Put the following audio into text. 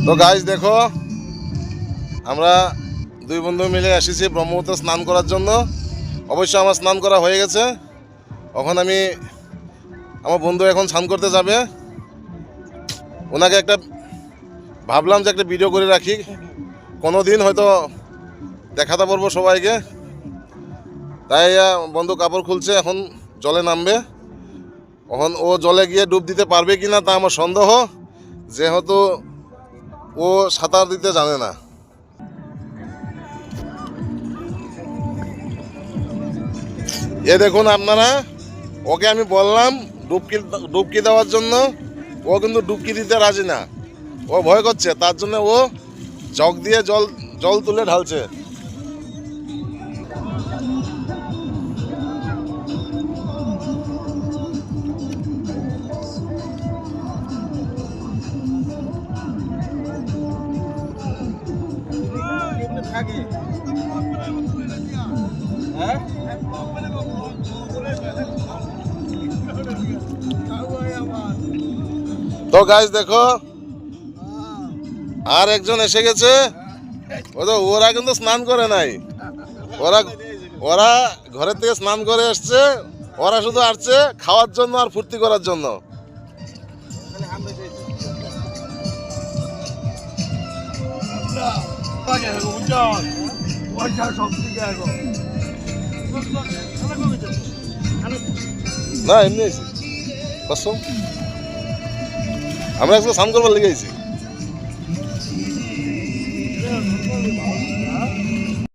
তো গাইস দেখো, আমরা দুই বন্ধু মিলে এসেছি ব্রহ্মপুত্রে স্নান করার জন্য। অবশ্য আমার স্নান করা হয়ে গেছে। এখন আমার বন্ধু এখন স্নান করতে যাবে। ওনাকে ভাবলাম যে একটা ভিডিও করে রাখি, কোনো দিন হয়তো দেখাতে পারবো সবাইকে। তাই বন্ধু কাপড় খুলছে, এখন জলে নামবে। এখন ও জলে গিয়ে ডুব দিতে পারবে কি না তা আমার সন্দেহ, যেহেতু ও সাঁতার দিতে জানে না। এ দেখুন আপনারা, ওকে আমি বললাম ডুবকি দেওয়ার জন্য, ও কিন্তু ডুবকি দিতে রাজি না। ও ভয় করছে, তার জন্য ও জগ দিয়ে জল তুলে ঢালছে। তো গাইস দেখো, আর একজন এসে গেছে। ওরা কিন্তু স্নান করে নাই, ওরা ঘরের থেকে স্নান করে এসছে। ওরা শুধু আসছে খাওয়ার জন্য আর ফুর্তি করার জন্য। না এমনি আমরা আজকে স্নান করবার লেগে আইছি।